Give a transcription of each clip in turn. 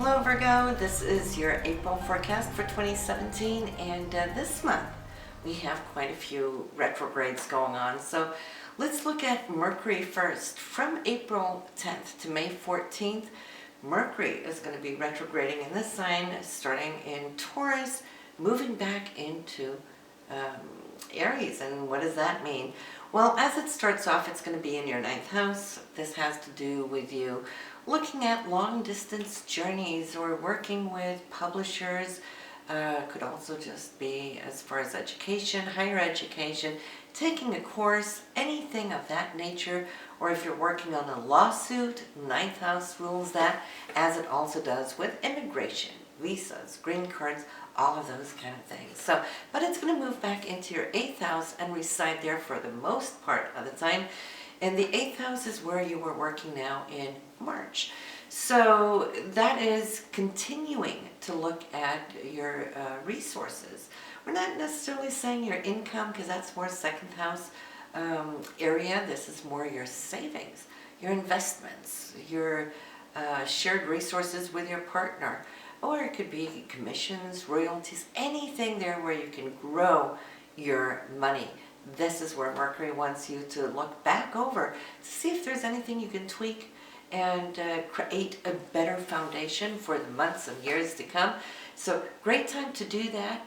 Hello Virgo, this is your April forecast for 2017, and this month we have quite a few retrogrades going on. So let's look at Mercury first. From April 10th to May 14th, Mercury is going to be retrograding in this sign, starting in Taurus, moving back into Aries. And what does that mean? Well, as it starts off, it's going to be in your 9th house. This has to do with you looking at long distance journeys or working with publishers. Could also just be as far as education, higher education, taking a course, anything of that nature. Or if you're working on a lawsuit, 9th house rules that, as it also does with immigration, visas, green cards, all of those kind of things. So, but it's going to move back into your 8th house and reside there for the most part of the time. And the 8th house is where you were working now in March. So that is continuing to look at your resources. We're not necessarily saying your income, because that's more 2nd house area. This is more your savings, your investments, your shared resources with your partner. Or it could be commissions, royalties, anything there where you can grow your money. This is where Mercury wants you to look back over to see if there's anything you can tweak and create a better foundation for the months and years to come. So great time to do that,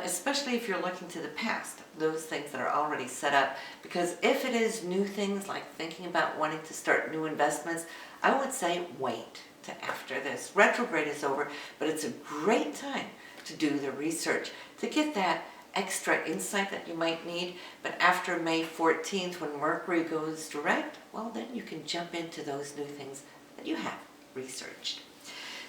especially if you're looking to the past, those things that are already set up. Because if it is new things like thinking about wanting to start new investments, I would say wait to after this. Retrograde is over, but it's a great time to do the research, to get that extra insight that you might need. But after May 14th, when Mercury goes direct, well, then you can jump into those new things that you have researched.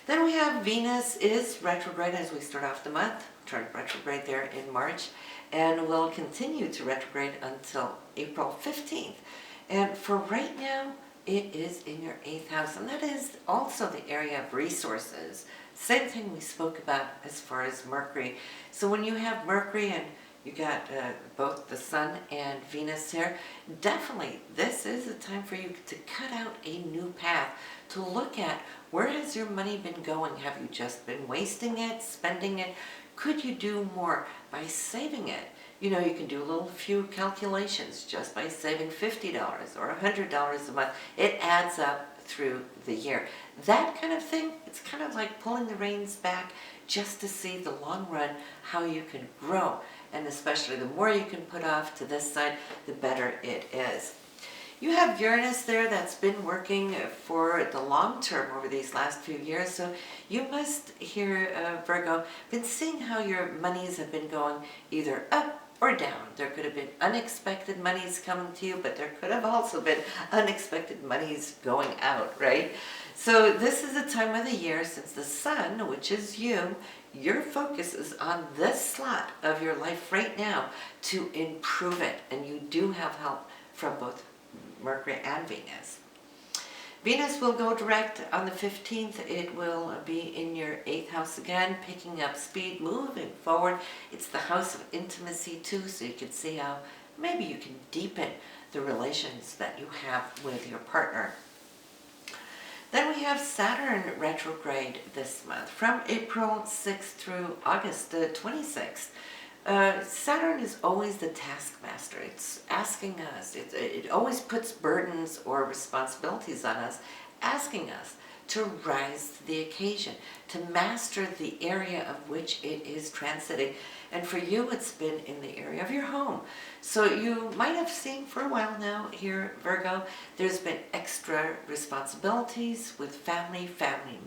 Then we have Venus is retrograde as we start off the month, turned retrograde there in March, and will continue to retrograde until April 15th. And for right now, it is in your 8th house, and that is also the area of resources. Same thing we spoke about as far as Mercury. So when you have Mercury and you got both the Sun and Venus here, definitely this is a time for you to cut out a new path, to look at where has your money been going. Have you just been wasting it, spending it? Could you do more by saving it? You know, you can do a little few calculations just by saving $50 or $100 a month. It adds up through the year. That kind of thing, it's kind of like pulling the reins back just to see the long run how you can grow. And especially the more you can put off to this side, the better it is. You have Uranus there that's been working for the long term over these last few years. So you must here, Virgo, been seeing how your monies have been going either up or down. There could have been unexpected monies coming to you, but there could have also been unexpected monies going out, right? So this is a time of the year, since the Sun, which is you, your focus is on this slot of your life right now to improve it. And you do have help from both Mercury and Venus. Venus will go direct on the 15th. It will be in your 8th house again, picking up speed, moving forward. It's the house of intimacy too, so you can see how maybe you can deepen the relations that you have with your partner. Then we have Saturn retrograde this month, from April 6th through August 26th. Saturn is always the taskmaster. It's asking us, it always puts burdens or responsibilities on us, asking us to rise to the occasion, to master the area of which it is transiting. And for you, it's been in the area of your home. So you might have seen for a while now here, Virgo, there's been extra responsibilities with family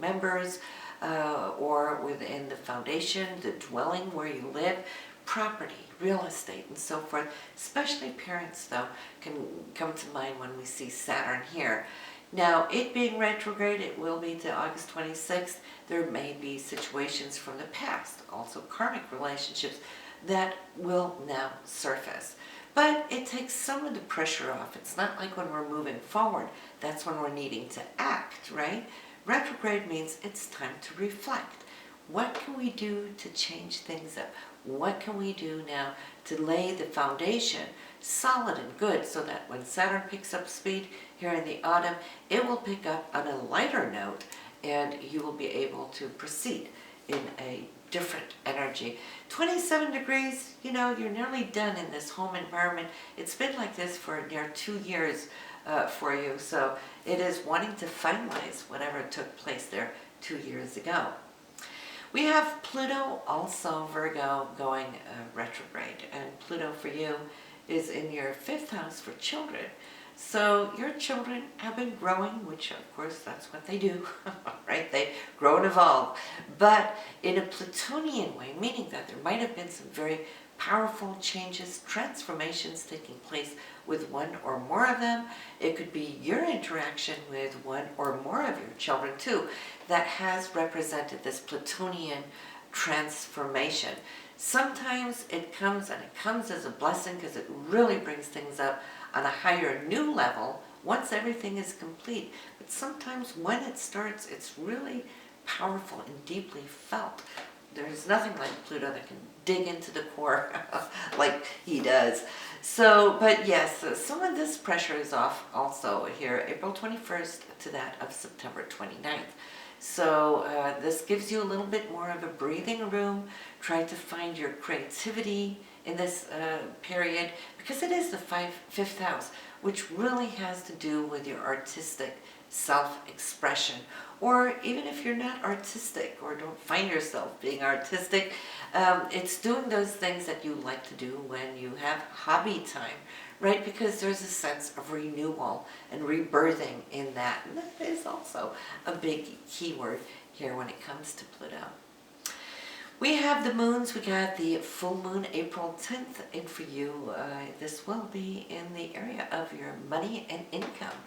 members, or within the foundation, the dwelling where you live, property, real estate, and so forth. Especially parents, though, can come to mind when we see Saturn here. Now, it being retrograde, it will be to August 26th. There may be situations from the past, also karmic relationships, that will now surface. But it takes some of the pressure off. It's not like when we're moving forward. That's when we're needing to act, right? Retrograde means it's time to reflect. What can we do to change things up? What can we do now to lay the foundation solid and good, so that when Saturn picks up speed here in the autumn, it will pick up on a lighter note and you will be able to proceed in a different energy. 27 degrees, you know, you're nearly done in this home environment. It's been like this for near 2 years for you, so it is wanting to finalize whatever took place there 2 years ago. We have Pluto, also Virgo, going retrograde, and Pluto for you is in your 5th house for children. So your children have been growing, which of course that's what they do, right? They grow and evolve, but in a Plutonian way, meaning that there might have been some very powerful changes, transformations taking place with one or more of them. It could be your interaction with one or more of your children too that has represented this Plutonian transformation. Sometimes it comes as a blessing because it really brings things up on a higher new level once everything is complete. But sometimes when it starts, it's really powerful and deeply felt. There's nothing like Pluto that can dig into the core like he does. So, but yes, some of this pressure is off also here, April 21st to that of September 29th. So this gives you a little bit more of a breathing room. Try to find your creativity in this period, because it is the 5th house, which really has to do with your artistic self-expression. Or even if you're not artistic or don't find yourself being artistic, it's doing those things that you like to do when you have hobby time, right? Because there's a sense of renewal and rebirthing in that. And that is also a big keyword here when it comes to Pluto. We have the moons. We got the full moon April 10th, and for you, this will be in the area of your money and income.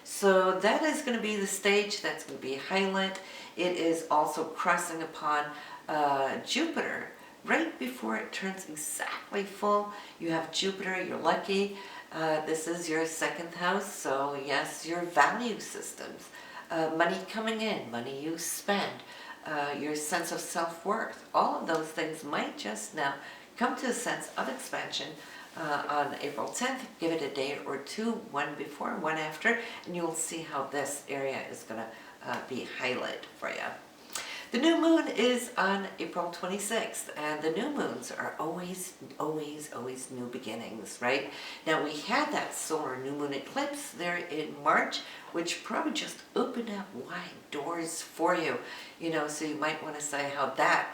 So that is going to be the stage that's going to be highlight. It is also crossing upon Jupiter right before it turns exactly full. You have Jupiter, you're lucky. This is your 2nd house, so yes, your value systems, money coming in, money you spend, your sense of self-worth, all of those things might just now come to a sense of expansion on April 10th. Give it a day or two, one before, one after, and you'll see how this area is going to be highlighted for you. The new moon is on April 26th, and the new moons are always new beginnings, right? Now, we had that solar new moon eclipse there in March, which probably just opened up wide doors for you, you know, so you might want to say how that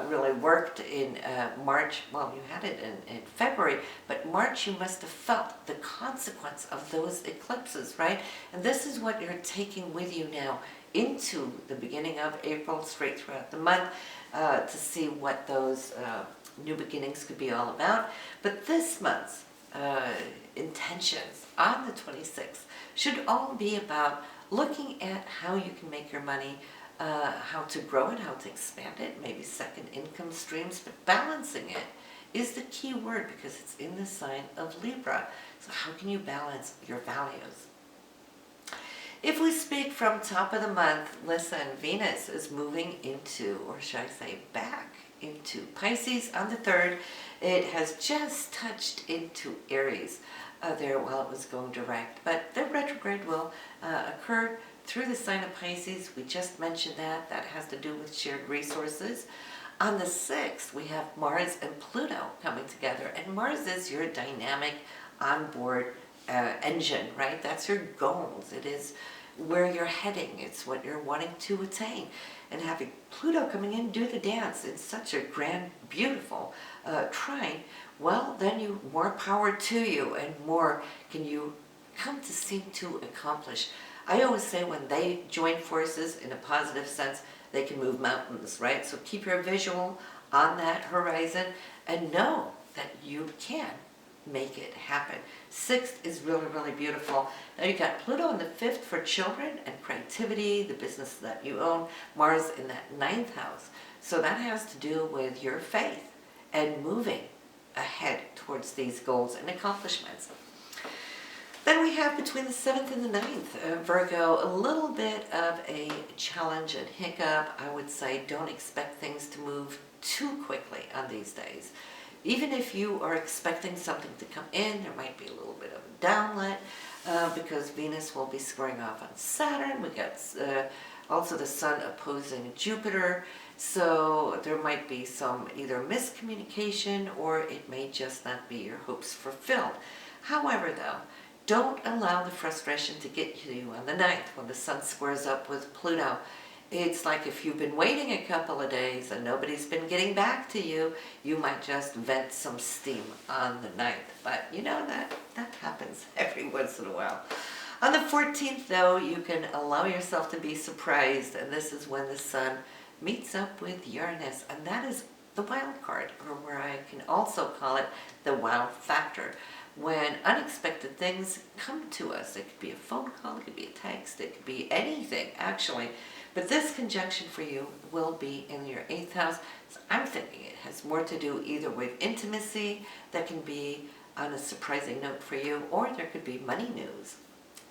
really worked in March. Well, you had it in February, but March you must have felt the consequence of those eclipses, right? And this is what you're taking with you now into the beginning of April, straight throughout the month, to see what those new beginnings could be all about. But this month's intentions on the 26th should all be about looking at how you can make your money, how to grow it, how to expand it, maybe second income streams, but balancing it is the key word because it's in the sign of Libra. So how can you balance your values? If we speak from top of the month, listen, Venus is moving into, or should I say back into Pisces on the 3rd. It has just touched into Aries there while it was going direct, but the retrograde will occur through the sign of Pisces. We just mentioned that. That has to do with shared resources. On the 6th, we have Mars and Pluto coming together, and Mars is your dynamic onboard engine, right? That's your goals. It is where you're heading. It's what you're wanting to attain. And having Pluto coming in, do the dance in such a grand, beautiful trine, well, then more power to you and more can you come to seem to accomplish. I always say when they join forces in a positive sense, they can move mountains, right? So keep your visual on that horizon and know that you can make it happen. 6th is really beautiful. Now you got Pluto in the 5th for children and creativity, the business that you own, Mars in that 9th house. So that has to do with your faith and moving ahead towards these goals and accomplishments. Then we have between the 7th and the 9th, Virgo, a little bit of a challenge and hiccup. I would say don't expect things to move too quickly on these days. Even if you are expecting something to come in, there might be a little bit of a downlet because Venus will be squaring off on Saturn. We got Also the sun opposing Jupiter, so there might be some either miscommunication or it may just not be your hopes fulfilled. However though, don't allow the frustration to get you on the 9th when the sun squares up with Pluto. It's like if you've been waiting a couple of days and nobody's been getting back to you, you might just vent some steam on the 9th. But you know that happens every once in a while. On the 14th though, you can allow yourself to be surprised, and this is when the sun meets up with Uranus, and that is the wild card, or where I can also call it the wow factor. When unexpected things come to us, it could be a phone call, it could be a text, it could be anything actually. But this conjunction for you will be in your 8th house. So I'm thinking it has more to do either with intimacy that can be on a surprising note for you, or there could be money news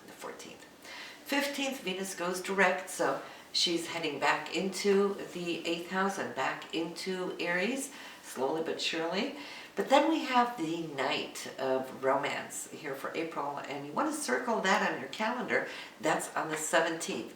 on the 14th. 15th, Venus goes direct, so she's heading back into the 8th house and back into Aries, slowly but surely. But then we have the night of romance here for April, and you want to circle that on your calendar. That's on the 17th.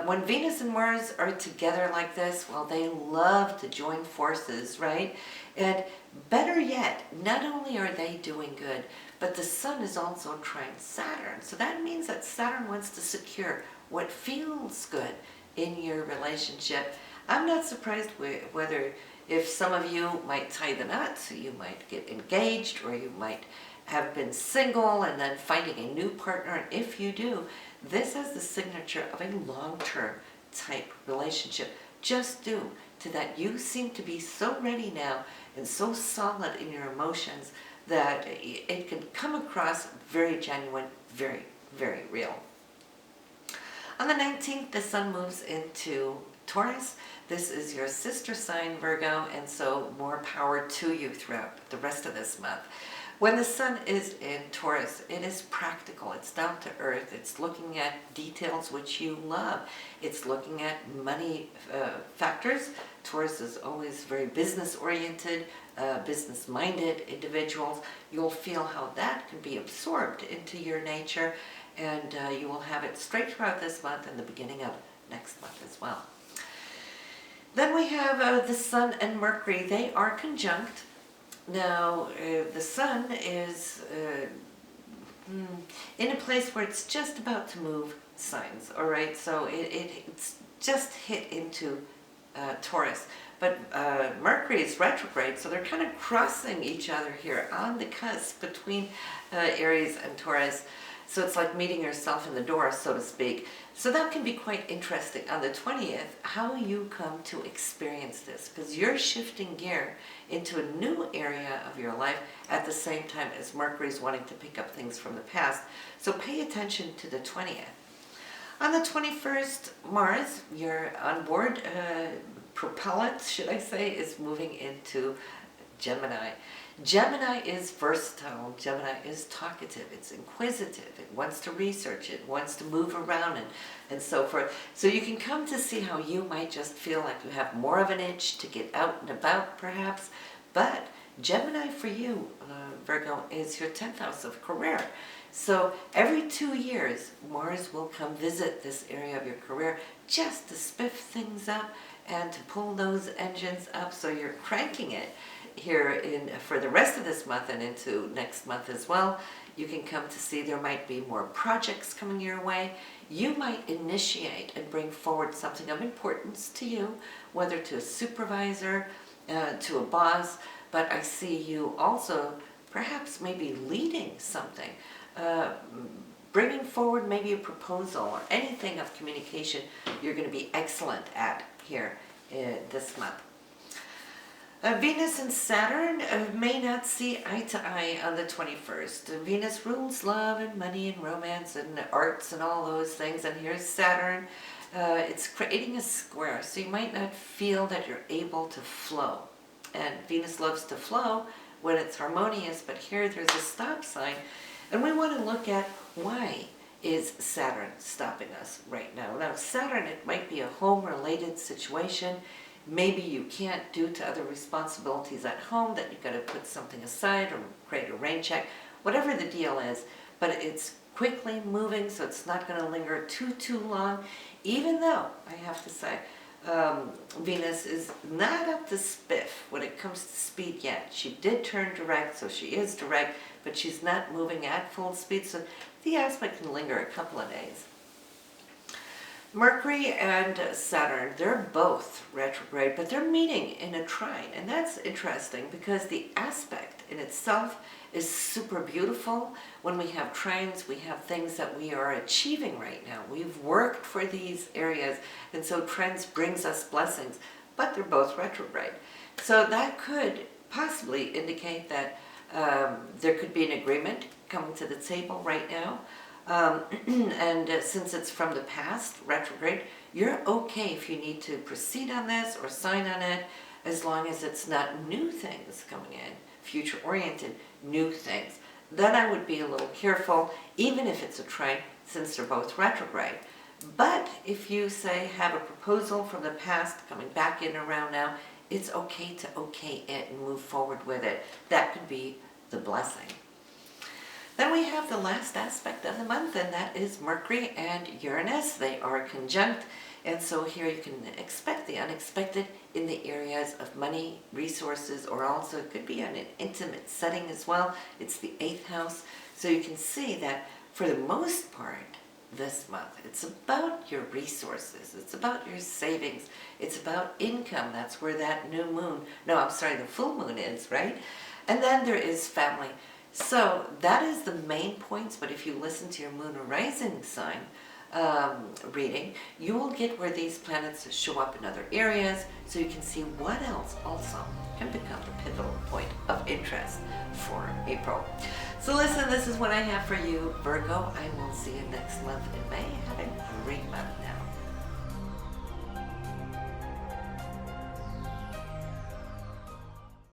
When Venus and Mars are together like this, well, they love to join forces, right? And better yet, not only are they doing good, but the sun is also trine Saturn. So that means that Saturn wants to secure what feels good in your relationship. I'm not surprised whether if some of you might tie the knot, so you might get engaged, or you might have been single and then finding a new partner. And if you do, this is the signature of a long-term type relationship. Just due to that you seem to be so ready now and so solid in your emotions that it can come across very genuine, very, very real. On the 19th, the sun moves into Taurus. This is your sister sign, Virgo, and so more power to you throughout the rest of this month. When the sun is in Taurus, it is practical, it's down to earth, it's looking at details which you love, it's looking at money factors. Taurus is always very business-oriented, business-minded individuals. You'll feel how that can be absorbed into your nature, and you will have it straight throughout this month and the beginning of next month as well. Then we have the sun and Mercury. They are conjunct. Now, the sun is in a place where it's just about to move signs, all right? So it's just hit into Taurus. But Mercury is retrograde, so they're kind of crossing each other here on the cusp between Aries and Taurus. So it's like meeting yourself in the door, so to speak. So that can be quite interesting on the 20th, how you come to experience this, because you're shifting gear into a new area of your life at the same time as Mercury's wanting to pick up things from the past. So pay attention to the 20th. On the 21st, Mars, your onboard propellant, should I say, is moving into Gemini. Gemini is versatile. Gemini is talkative. It's inquisitive. It wants to research. It wants to move around and so forth. So you can come to see how you might just feel like you have more of an itch to get out and about, perhaps. But Gemini for you, Virgo, is your 10th house of career. So every 2 years, Mars will come visit this area of your career just to spiff things up and to pull those engines up so you're cranking it here for the rest of this month and into next month as well. You can come to see there might be more projects coming your way. You might initiate and bring forward something of importance to you, whether to a supervisor, to a boss, but I see you also perhaps maybe leading something, bringing forward maybe a proposal or anything of communication you're going to be excellent at here this month. Venus and Saturn may not see eye to eye on the 21st. Venus rules love and money and romance and arts and all those things, and here's Saturn. It's creating a square, so you might not feel that you're able to flow. And Venus loves to flow when it's harmonious, but here there's a stop sign, and we want to look at why is Saturn stopping us right now. Now, Saturn, it might be a home-related situation. Maybe you can't, due to other responsibilities at home, that you've got to put something aside or create a rain check, whatever the deal is, but it's quickly moving, so it's not going to linger too long, even though, I have to say, Venus is not up to spiff when it comes to speed yet. She did turn direct, so she is direct, but she's not moving at full speed, so the aspect can linger a couple of days. Mercury and Saturn, they're both retrograde, but they're meeting in a trine. And that's interesting because the aspect in itself is super beautiful. When we have trines, we have things that we are achieving right now. We've worked for these areas, and so trines brings us blessings, but they're both retrograde. So that could possibly indicate that there could be an agreement coming to the table right now. And since it's from the past, retrograde, you're okay if you need to proceed on this or sign on it, as long as it's not new things coming in, future-oriented new things. Then I would be a little careful, even if it's a trine, since they're both retrograde. But if you, say, have a proposal from the past coming back in around now, it's okay to okay it and move forward with it. That could be the blessing. Then we have the last aspect of the month, and that is Mercury and Uranus. They are conjunct, and so here you can expect the unexpected in the areas of money, resources, or also it could be in an intimate setting as well. It's the 8th house, so you can see that for the most part this month, it's about your resources, it's about your savings, it's about income. That's where that the full moon is, right? And then there is family. So that is the main points, but if you listen to your moon or rising sign reading, you will get where these planets show up in other areas, so you can see what else also can become a pivotal point of interest for April. So listen, this is what I have for you, Virgo. I will see you next month in May. Have a great month now.